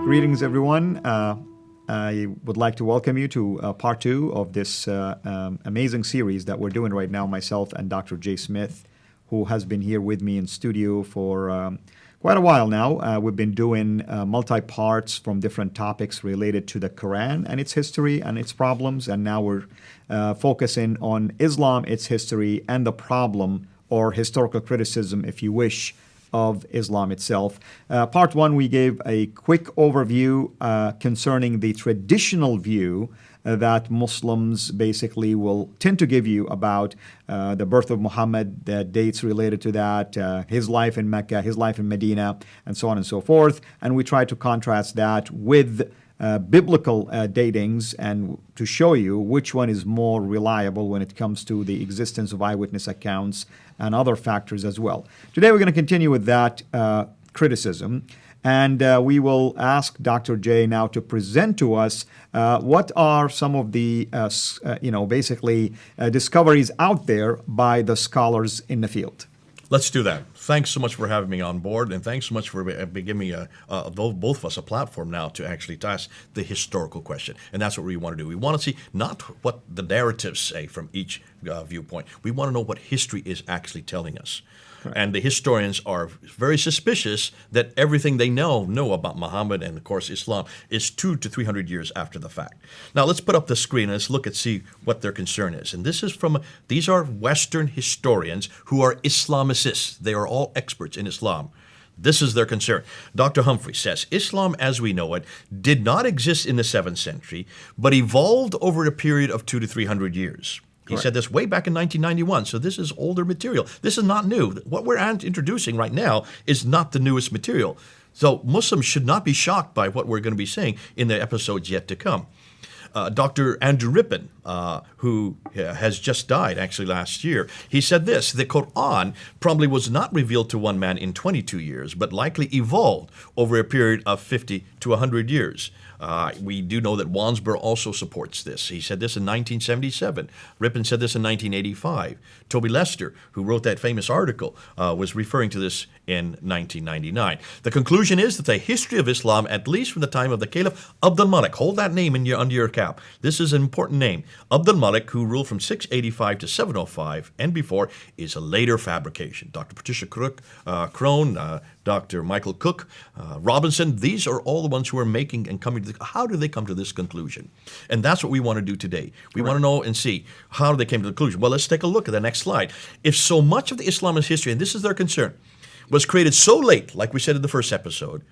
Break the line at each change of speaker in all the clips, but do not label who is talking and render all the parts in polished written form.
Greetings, everyone. I would like to welcome you to part two of this amazing series that we're doing right now, myself and Dr. Jay Smith, who has been here with me in studio for quite a while now. We've been doing multi-parts from different topics related to the Quran and its history and its problems, and now we're focusing on Islam, its history, and the problem, or historical criticism, if you wish, of Islam itself. Part one, we gave a quick overview concerning the traditional view that Muslims basically will tend to give you about the birth of Muhammad, the dates related to that, his life in Mecca, his life in Medina, and so on and so forth. And we try to contrast that with biblical datings and to show you which one is more reliable when it comes to the existence of eyewitness accounts and other factors as well. Today we're going to continue with that criticism, and we will ask Dr. J now to present to us what are some of the basically discoveries out there by the scholars in the field.
Let's do that. Thanks so much for having me on board, and thanks so much for giving me both of us a platform now to actually ask the historical question. And that's what we want to do. We want to see not what the narratives say from each viewpoint. We want to know what history is actually telling us. Correct. And the historians are very suspicious that everything they know about Muhammad and, of course, Islam is 200 to 300 years after the fact. Now, let's put up the screen and let's look and see what their concern is. And these are Western historians who are Islamicists. They are all experts in Islam. This is their concern. Dr. Humphrey says, Islam as we know it did not exist in the 7th century, but evolved over a period of 200 to 300 years. He said this way back in 1991, so this is older material. This is not new. What we're introducing right now is not the newest material. So Muslims should not be shocked by what we're going to be saying in the episodes yet to come. Dr. Andrew Rippin, who has just died actually last year, he said this: the Quran probably was not revealed to one man in 22 years, but likely evolved over a period of 50 to 100 years. We do know that Wansborough also supports this. He said this in 1977. Rippin said this in 1985. Toby Lester, who wrote that famous article, was referring to this in 1999. The conclusion is that the history of Islam, at least from the time of the Caliph Abdul Malik, hold that name under your cap. This is an important name. Abdul Malik, who ruled from 685 to 705 and before, is a later fabrication. Dr. Patricia Crone, Dr. Michael Cook, Robinson, these are all the ones who are making and coming to how do they come to this conclusion? And that's what we want to do today. We want to know and see how they came to the conclusion. Well, let's take a look at the next slide. If so much of the Islamist history, and this is their concern, was created so late, like we said in the first episode,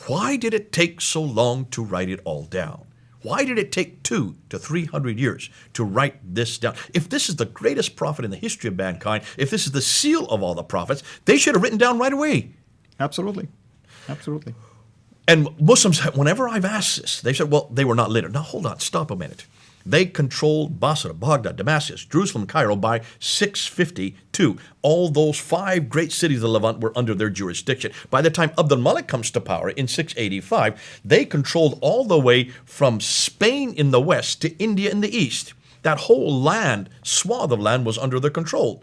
why did it take so long to write it all down? Why did it take 200 to 300 years to write this down? If this is the greatest prophet in the history of mankind, if this is the seal of all the prophets, they should have written down right away.
Absolutely. Absolutely.
And Muslims, whenever I've asked this, they said, well, they were not literate. Now, hold on, stop a minute. They controlled Basra, Baghdad, Damascus, Jerusalem, Cairo by 652. All those 5 great cities of the Levant were under their jurisdiction. By the time Abdul Malik comes to power in 685, they controlled all the way from Spain in the west to India in the east. That whole swath of land was under their control.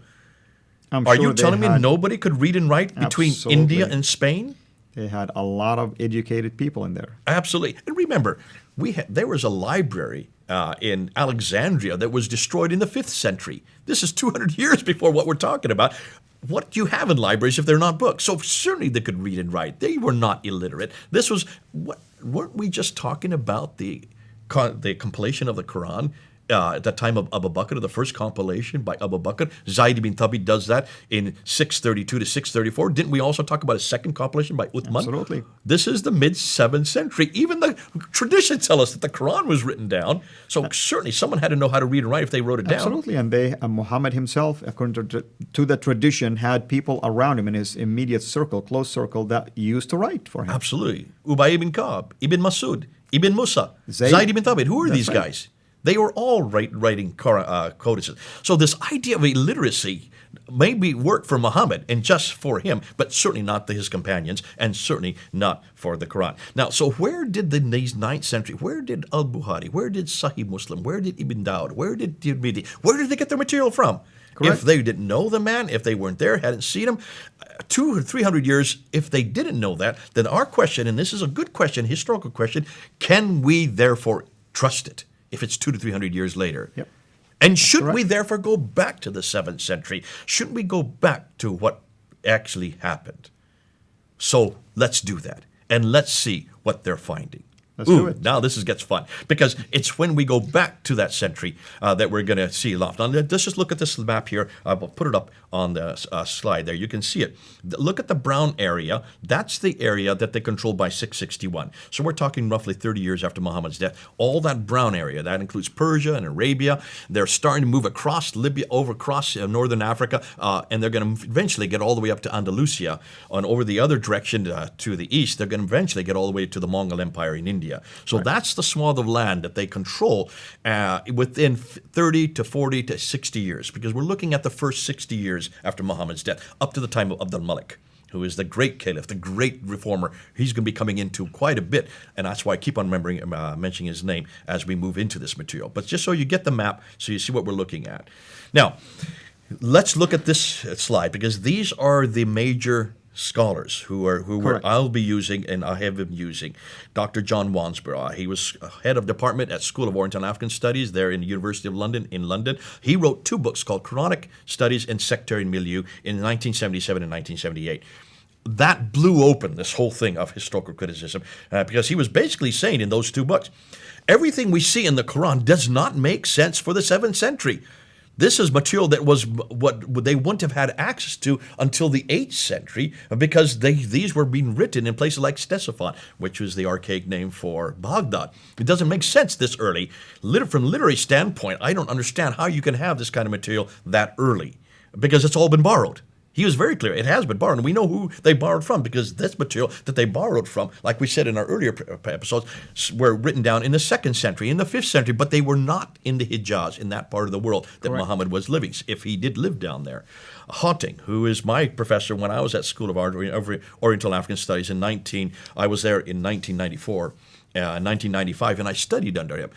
Are you telling me nobody could read and write between India and Spain?
They had a lot of educated people in there.
Absolutely. And remember, there was a library in Alexandria that was destroyed in the 5th century. This is 200 years before what we're talking about. What do you have in libraries if they're not books? So certainly they could read and write. They were not illiterate. This was, weren't we just talking about the compilation of the Quran? At the time of Abu Bakr, the first compilation by Abu Bakr, Zayd ibn Thabit does that in 632 to 634. Didn't we also talk about a second compilation by Uthman?
Absolutely.
This is the mid-7th century. Even the traditions tell us that the Quran was written down. So certainly someone had to know how to read and write if they wrote it down.
Absolutely. And Muhammad himself, according to the tradition, had people around him in his immediate circle, close circle, that used to write for him.
Absolutely. Ubay ibn Ka'b, Ibn Masud, Ibn Musa, Zayd ibn Thabit. Who are these guys? They were all writing codices. So this idea of illiteracy maybe worked for Muhammad and just for him, but certainly not to his companions and certainly not for the Quran. Now, so where did these 9th century, where did Al-Bukhari, where did Sahih Muslim, where did Ibn Dawud, where did Tirmidhi, where did they get their material from?
Correct.
If they didn't know the man, if they weren't there, hadn't seen him, 200 or 300 years, if they didn't know that, then our question, and this is a good question, historical question, can we therefore trust it if it's 200 to 300 years later?
Yep.
And should we
correct.
therefore go back to the 7th century? Shouldn't we go back to what actually happened? So let's do that, and let's see what they're finding.
Let's do it.
Now this gets fun, because it's when we go back to that century that we're going to see a lot. Now let's just look at this map here. I'll put it up on the slide there. You can see it. Look at the brown area. That's the area that they controlled by 661. So we're talking roughly 30 years after Muhammad's death. All that brown area, that includes Persia and Arabia. They're starting to move across Libya, over across northern Africa, and they're going to eventually get all the way up to Andalusia. And over the other direction to the east, they're going to eventually get all the way to the Mongol Empire in India. So that's the swath of land that they control within 30 to 40 to 60 years, because we're looking at the first 60 years after Muhammad's death, up to the time of Abdul Malik, who is the great caliph, the great reformer. He's going to be coming into quite a bit, and that's why I keep on mentioning his name as we move into this material. But just so you get the map, so you see what we're looking at. Now, let's look at this slide, because these are the major scholars who I'll be using, and I have been using. Dr. John Wansborough. He was head of department at School of Oriental and African Studies there in the University of London in London. He wrote 2 books called Quranic Studies and Sectarian Milieu in 1977 and 1978. That blew open this whole thing of historical criticism, because he was basically saying in those 2 books, everything we see in the Quran does not make sense for the 7th century. This is material that was what they wouldn't have had access to until the 8th century, because these were being written in places like Ctesiphon, which was the archaic name for Baghdad. It doesn't make sense this early. From a literary standpoint, I don't understand how you can have this kind of material that early, because it's all been borrowed. He was very clear. It has been borrowed, and we know who they borrowed from, because this material that they borrowed from, like we said in our earlier episodes, were written down in the 2nd century, in the 5th century, but they were not in the Hijaz, in that part of the world that Muhammad was living, if he did live down there. Hawting, who is my professor when I was at School of Oriental African Studies I was there in 1994. 1995, and I studied under him.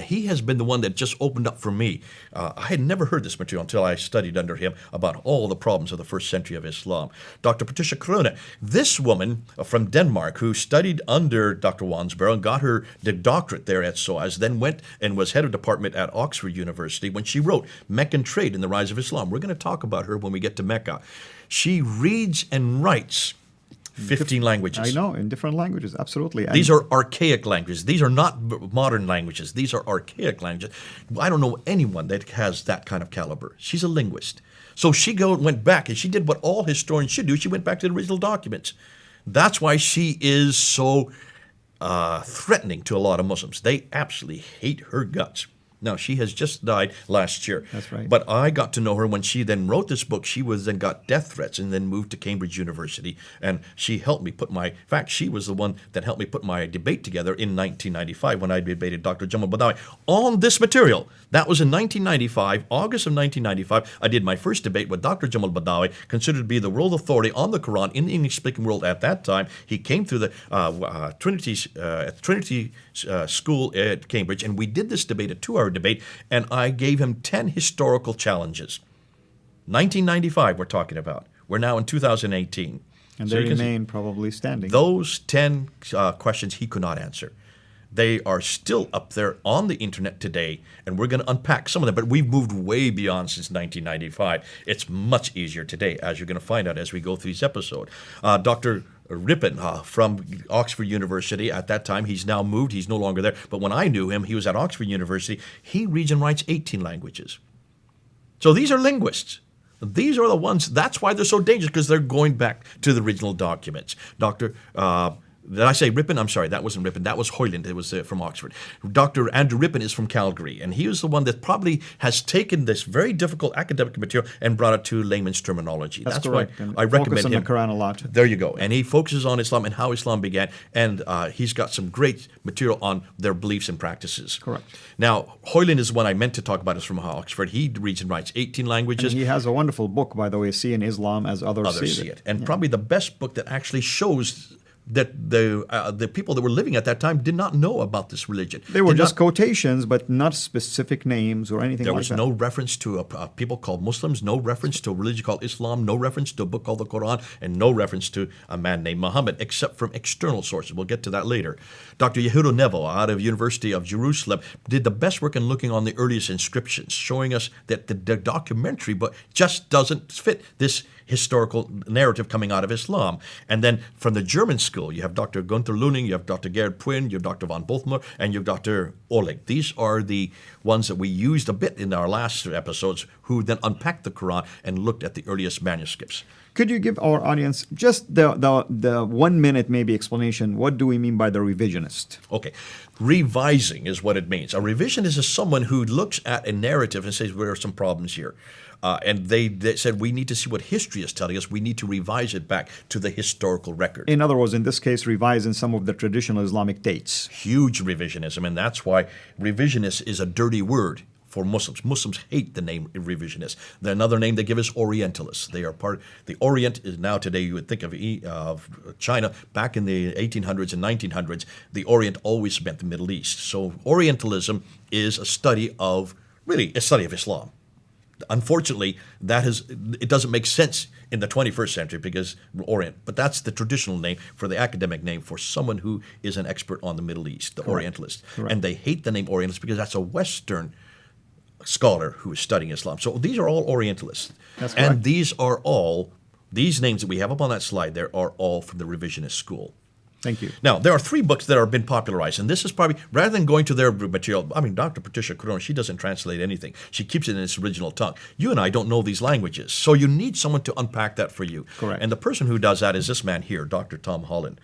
He has been the one that just opened up for me. I had never heard this material until I studied under him about all the problems of the 1st century of Islam. Dr. Patricia Krone, this woman from Denmark who studied under Dr. Wansborough and got her doctorate there at SOAS, then went and was head of department at Oxford University when she wrote Meccan Trade and the Rise of Islam. We're going to talk about her when we get to Mecca. She reads and writes 15 languages.
I know, in different languages, absolutely. And
these are archaic languages. These are not modern languages. These are archaic languages. I don't know anyone that has that kind of caliber. She's a linguist. So she went back, and she did what all historians should do. She went back to the original documents. That's why she is so threatening to a lot of Muslims. They absolutely hate her guts. Now, she has just died last year.
That's right.
But I got to know her when she then wrote this book. She then got death threats and then moved to Cambridge University. And she helped me in fact, she was the one that helped me put my debate together in 1995 when I debated Dr. Jamal Badawi on this material. That was in 1995, August of 1995. I did my first debate with Dr. Jamal Badawi, considered to be the world authority on the Quran in the English-speaking world at that time. He came through the Trinity School at Cambridge, and we did this debate, a 2-hour debate, and I gave him 10 historical challenges. 1995 we're talking about. We're now in 2018.
And
So
they
you can see
remain probably standing.
those 10 questions he could not answer. They are still up there on the internet today, and we're going to unpack some of them, but we've moved way beyond since 1995. It's much easier today, as you're going to find out as we go through this episode. Dr. Rippin from Oxford University at that time, he's now moved, he's no longer there, but when I knew him, he was at Oxford University. He reads and writes 18 languages. So these are linguists. These are the ones, that's why they're so dangerous, because they're going back to the original documents. Did I say Rippin? I'm sorry, that wasn't Rippin. That was Hoyland. It was from Oxford. Dr. Andrew Rippin is from Calgary, and he was the one that probably has taken this very difficult academic material and brought it to layman's terminology.
That's
why
correct. And
I recommend
focus on
him.
the Quran a lot.
There you go. And he focuses on Islam and how Islam began, and he's got some great material on their beliefs and practices.
Correct.
Now, Hoyland is the one I meant to talk about, is from Oxford. He reads and writes 18 languages.
And he has a wonderful book, by the way, Seeing Islam as Others See It.
And probably the best book that actually shows that the people that were living at that time did not know about this religion.
They were
Did
just
not-
quotations, but not specific names or anything
There
like
was
that.
no reference to a people called Muslims, no reference to a religion called Islam, no reference to a book called the Quran, and no reference to a man named Muhammad, except from external sources. We'll get to that later. Dr. Yehuda Nevo, out of University of Jerusalem, did the best work in looking on the earliest inscriptions, showing us that the documentary book just doesn't fit this historical narrative coming out of Islam. And then from the German school, you have Dr. Gunther Luning, you have Dr. Gerhard Puin, you have Dr. von Bothmer, and you have Dr. Oleg. These are the ones that we used a bit in our last episodes, who then unpacked the Quran and looked at the earliest manuscripts.
Could you give our audience just the 1 minute maybe explanation? What do we mean by the revisionist?
Okay, revising is what it means. A revisionist is someone who looks at a narrative and says, there are some problems here. And they said, we need to see what history is telling us. We need to revise it back to the historical record.
In other words, in this case, revising some of the traditional Islamic dates.
Huge revisionism, and that's why revisionist is a dirty word for Muslims. Muslims hate the name revisionist. Another name they give is Orientalists. They are the Orient is now today, you would think of China. Back in the 1800s and 1900s, the Orient always meant the Middle East. So Orientalism is a study of Islam. Unfortunately, it doesn't make sense in the 21st century because Orient, but that's the traditional name for the academic name for someone who is an expert on the Middle East, the Orientalist.
Correct.
And they hate the name Orientalist because that's a Western scholar who is studying Islam. So these are all Orientalists.
That's correct.
And these names that we have up on that slide there are all from the revisionist school.
Thank you.
Now, there are 3 books that have been popularized, and this is probably, rather than going to their material, Dr. Patricia Corona, she doesn't translate anything. She keeps it in its original tongue. You and I don't know these languages, so you need someone to unpack that for you.
Correct.
And the person who does that is this man here, Dr. Tom Holland.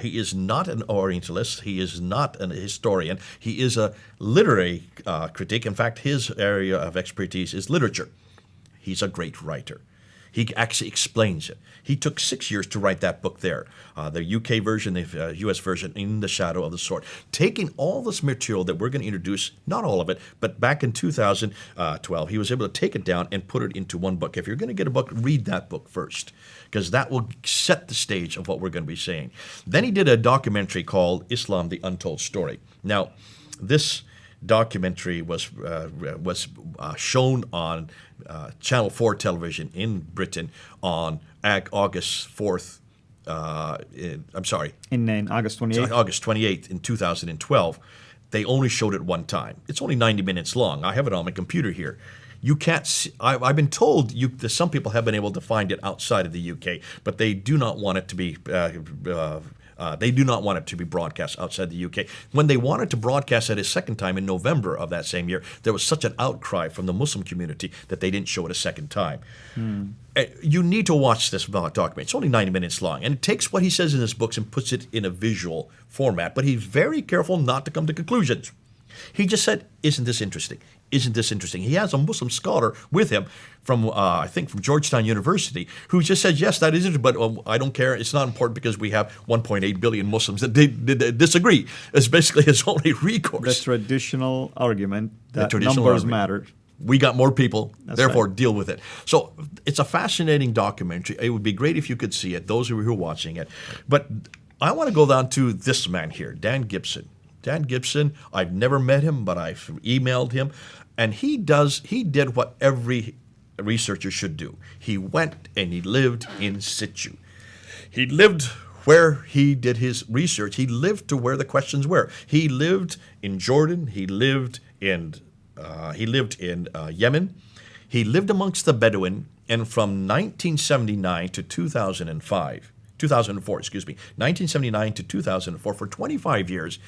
He is not an Orientalist. He is not a historian. He is a literary critic. In fact, his area of expertise is literature. He's a great writer. He actually explains it. He took 6 years to write that book there, the UK version, the US version, In the Shadow of the Sword. Taking all this material that we're going to introduce, not all of it, but back in 2012, he was able to take it down and put it into one book. If you're going to get a book, read that book first, because that will set the stage of what we're going to be saying. Then he did a documentary called Islam, the Untold Story. Now, this documentary was shown on Channel 4 television in Britain on August 4th.
In August 28th.
August 28th in 2012. They only showed it one time. It's only 90 minutes long. I have it on my computer here. You can't see, I've been told that some people have been able to find it outside of the UK, but they do not want it to be broadcast outside the UK. When they wanted to broadcast it a second time in November of that same year, there was such an outcry from the Muslim community that they didn't show it a second time. You need to watch this documentary. It's only 90 minutes long, and it takes what he says in his books and puts it in a visual format, but he's very careful not to come to conclusions. He just said, isn't this interesting? Isn't this interesting? He has a Muslim scholar with him from, I think, from Georgetown University, who just said, yes, that is interesting, but I don't care. It's not important because we have 1.8 billion Muslims that disagree. It's basically his only recourse.
The traditional argument that
traditional
numbers
argument.
matter.
We got more people,
That's
therefore
right.
deal with it. So it's a fascinating documentary. It would be great if you could see it, those who are watching it. But I want to go down to this man here, Dan Gibson. Dan Gibson, I've never met him, but I've emailed him. And he did what every researcher should do. He went and he lived in situ. He lived where he did his research. He lived to where the questions were. He lived in Jordan. He lived in Yemen. He lived amongst the Bedouin. And from 1979 to 2004, 1979 to 2004, for 25 years,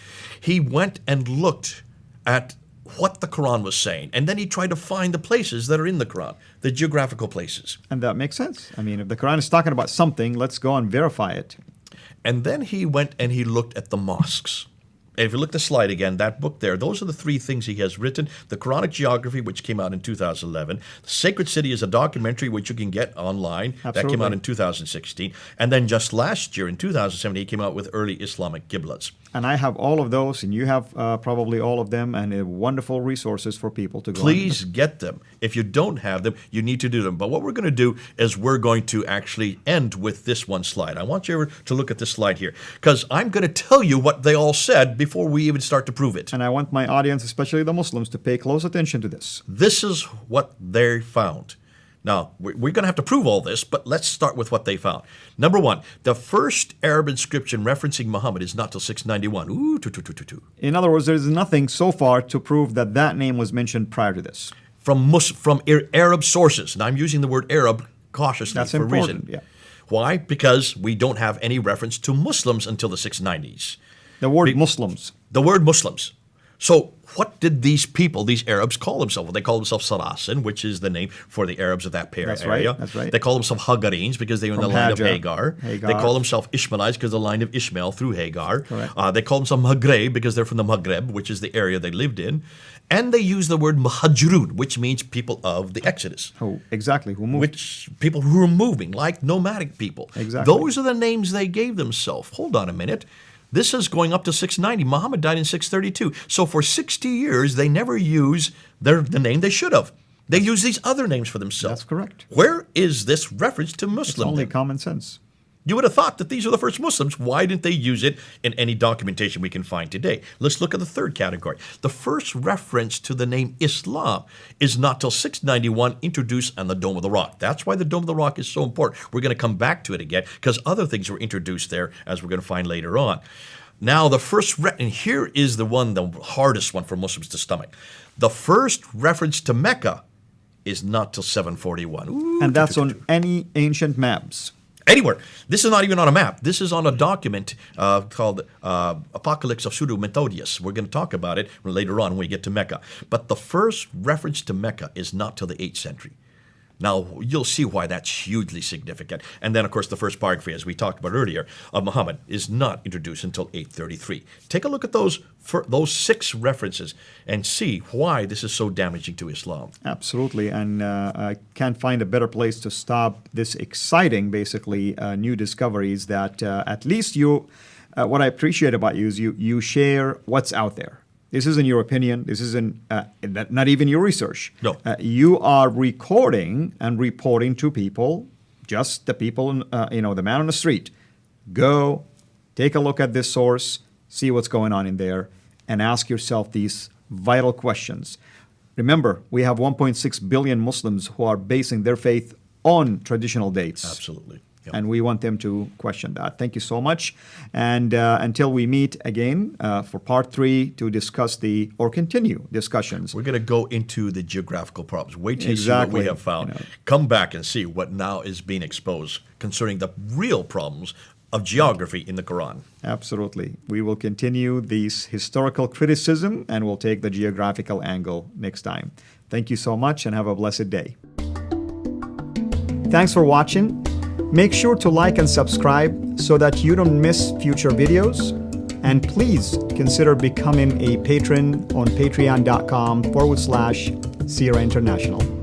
he went and looked at what the Quran was saying. And then he tried to find the places that are in the Quran, the geographical places.
And that makes sense. I mean, if the Quran is talking about something, let's go and verify it.
And then he went and he looked at the mosques. And if you look at the slide again, that book there, those are the 3 things he has written. The Quranic Geography, which came out in 2011. The Sacred City is a documentary which you can get online.
Absolutely.
That came out in 2016. And then just last year, in 2017, he came out with Early Islamic Qiblats.
And I have all of those, and you have probably all of them, and wonderful resources for people to go.
Please get them. If you don't have them, you need to do them. But what we're going to do is we're going to actually end with this one slide. I want you to look at this slide here, because I'm going to tell you what they all said before we even start to prove it.
And I want my audience, especially the Muslims, to pay close attention to this.
This is what they found. Now, we're going to have to prove all this, but let's start with what they found. Number one, the first Arab inscription referencing Muhammad is not till 691. Ooh,
In other words, there is nothing so far to prove that that name was mentioned prior to this.
From Arab sources. Now, I'm using the word Arab cautiously
That's
for a
important,
reason.
yeah.
Why? Because we don't have any reference to Muslims until the 690s.
The word Muslims.
The word Muslims. So what did these people, these Arabs, call themselves? Well, they call themselves Saracen, which is the name for the Arabs of that
That's
area.
right, that's right.
They call themselves Hagarenes because they were in the
From
line of
Hajar.
Hagar. They call themselves Ishmaelites because the line of Ishmael through Hagar.
Correct.
They call themselves Maghreb because they're from the Maghreb, which is the area they lived in. And they use the word Muhajirun, which means people of the Exodus.
Who exactly? Who moved?
Which people who are moving, like nomadic people.
Exactly.
Those are the names they gave themselves. Hold on a minute. This is going up to 690. Muhammad died in 632. So for 60 years, they never use the name they should have. They use these other names for themselves.
That's correct.
Where is this reference to
It's
Muslim?
only
then?
common sense.
You would have thought that these are the first Muslims. Why didn't they use it in any documentation we can find today? Let's look at the third category. The first reference to the name Islam is not till 691 introduced on the Dome of the Rock. That's why the Dome of the Rock is so important. We're going to come back to it again because other things were introduced there, as we're going to find later on. Now, the first, and here is the hardest one for Muslims to stomach. The first reference to Mecca is not till 741. Ooh,
And that's on any ancient maps.
Anywhere. This is not even on a map. This is on a document called Apocalypse of Pseudo Methodius. We're going to talk about it later on when we get to Mecca. But the first reference to Mecca is not till the 8th century. Now, you'll see why that's hugely significant. And then, of course, the first biography, as we talked about earlier, of Muhammad is not introduced until 833. Take a look at those 6 references and see why this is so damaging to Islam.
Absolutely, and I can't find a better place to stop this exciting, basically, new discoveries that at least what I appreciate about you is you share what's out there. This isn't your opinion. This isn't not even your research.
No.
You are recording and reporting to people, just the people, the man on the street. Go, take a look at this source, see what's going on in there, and ask yourself these vital questions. Remember, we have 1.6 billion Muslims who are basing their faith on traditional dates.
Absolutely. Yep.
And we want them to question that. Thank you so much. And until we meet again for part 3 to discuss continue discussions.
We're going to go into the geographical problems. Wait till you see
Exactly.
what we have found. Come back and see what now is being exposed concerning the real problems of geography in the Quran.
Absolutely. We will continue these historical criticism and we'll take the geographical angle next time. Thank you so much and have a blessed day. Thanks for watching. Make sure to like and subscribe so that you don't miss future videos. And please consider becoming a patron on patreon.com/Sierra International.